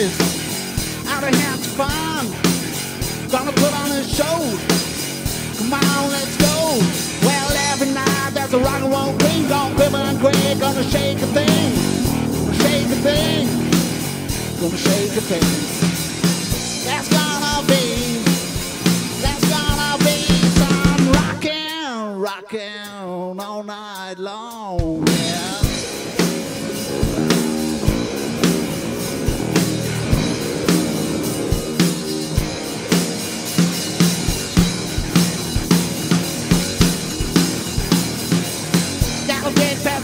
boys out of have fun. Gonna put on a show. Come on, let's go. Well, every night there's a rock and roll queen. Gonna quiver and quake, gonna shake a thing. Gonna shake a thing. Gonna shake a thing. That's gonna be some rockin' all night long. Yeah.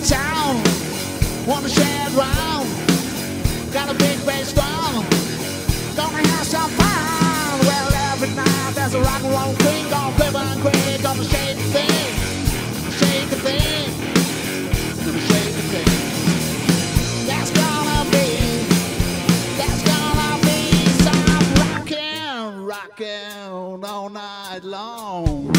Town, wanna share it round. Got a big bass drum, gonna have some fun. Well, every night there's a rock and roll thing. Gonna quiver and quake, gonna shake the thing. Shake the thing. Gonna shake the thing. That's gonna be some rockin' all night long.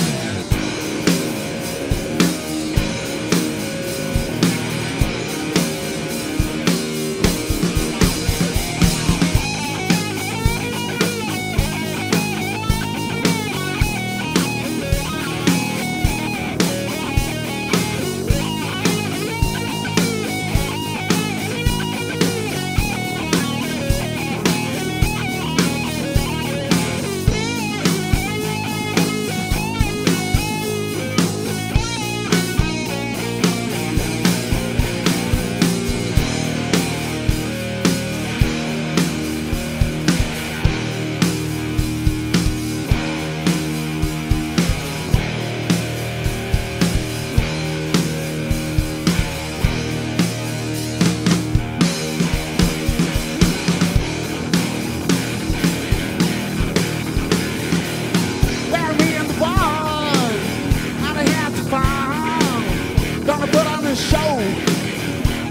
Show.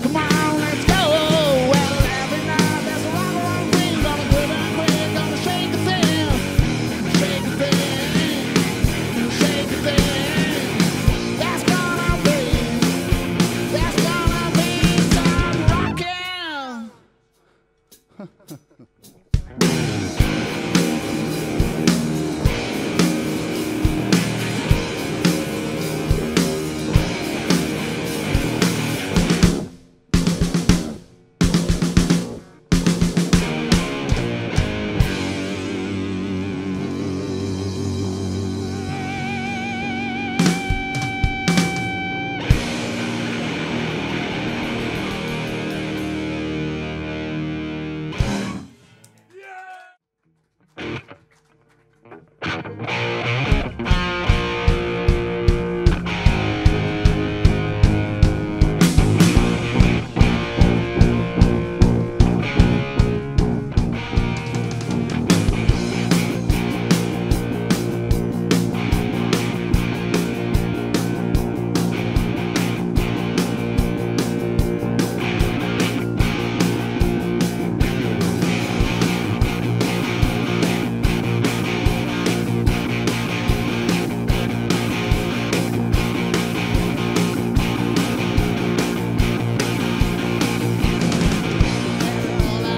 Come on, let's go. Well, every night there's a rock and roll thing. Gonna quiver and quake, gonna shake the thing. Shake the thing. Shake the thing. That's gonna be some rockin'.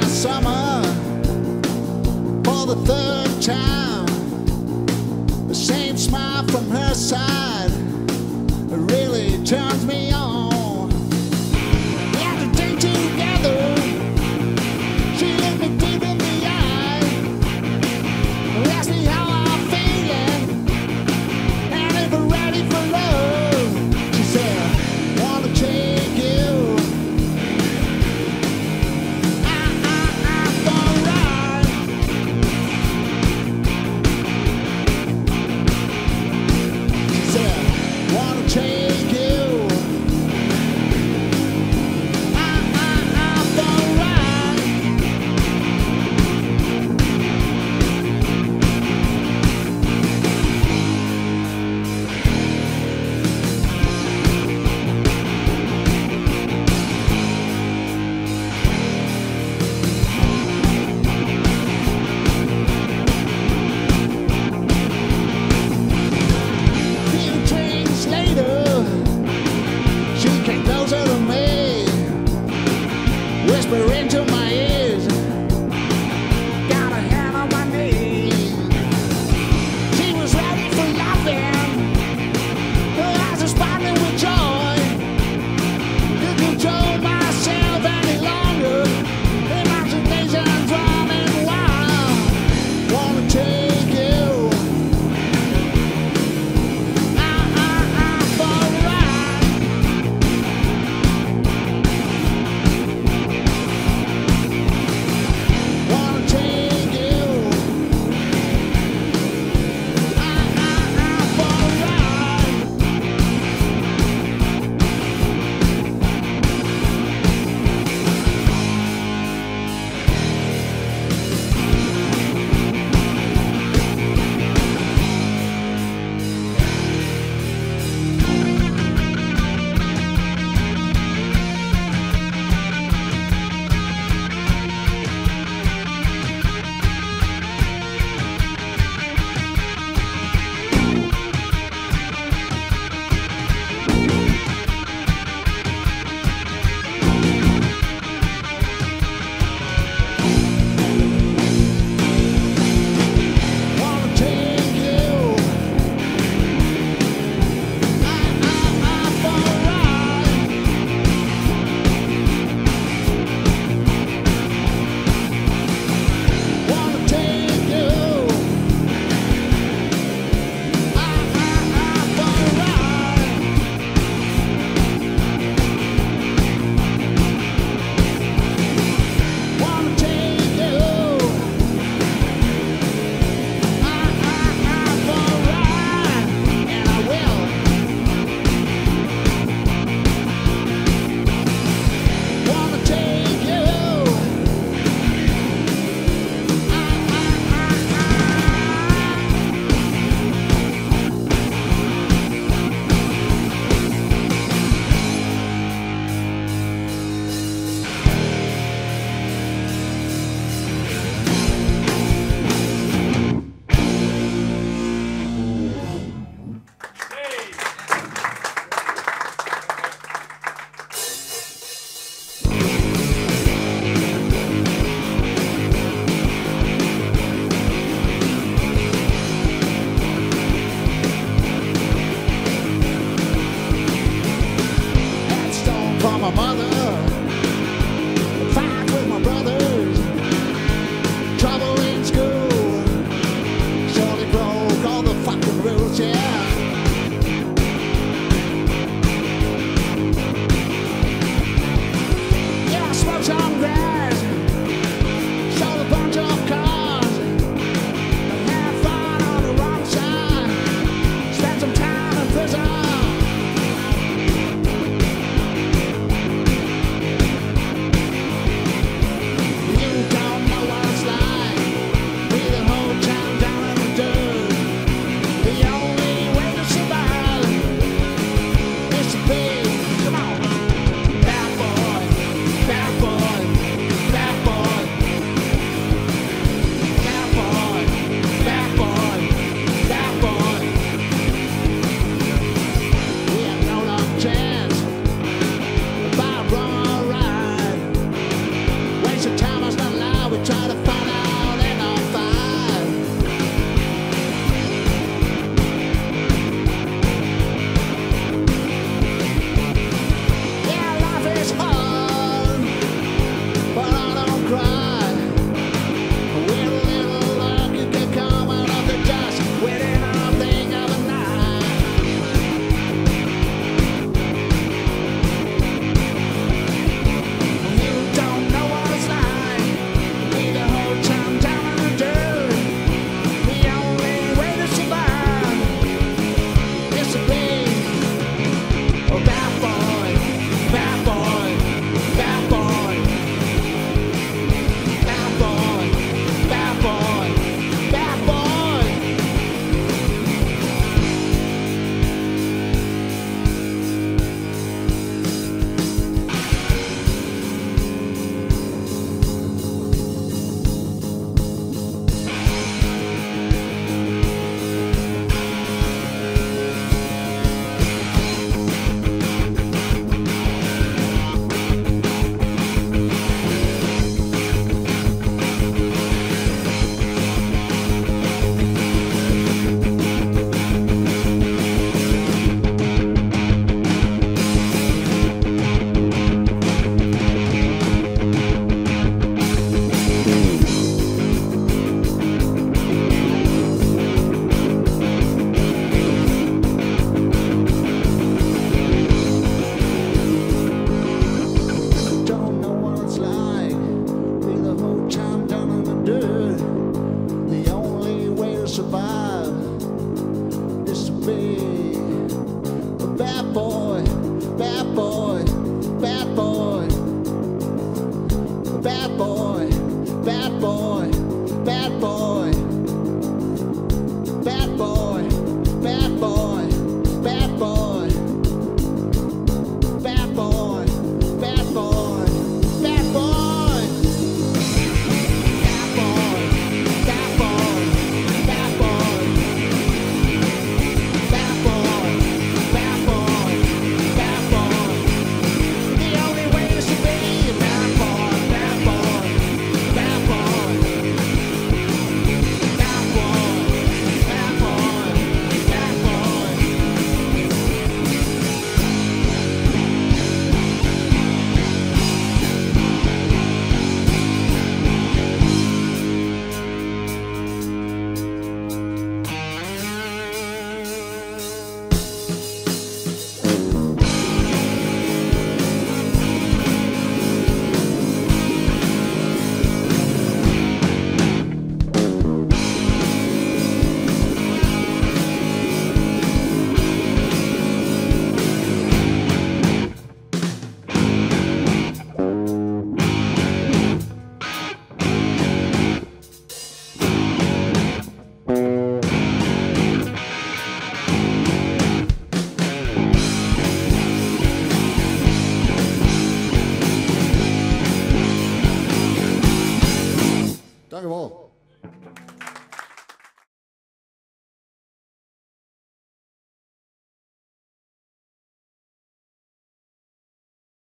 Summer for the third time, the same smile from her side really turns me on. We had a day together, she looked me deep in the eye, asked me how I'm feeling and if we're ready for love. She said, wanna take you. Take you. Whisper into my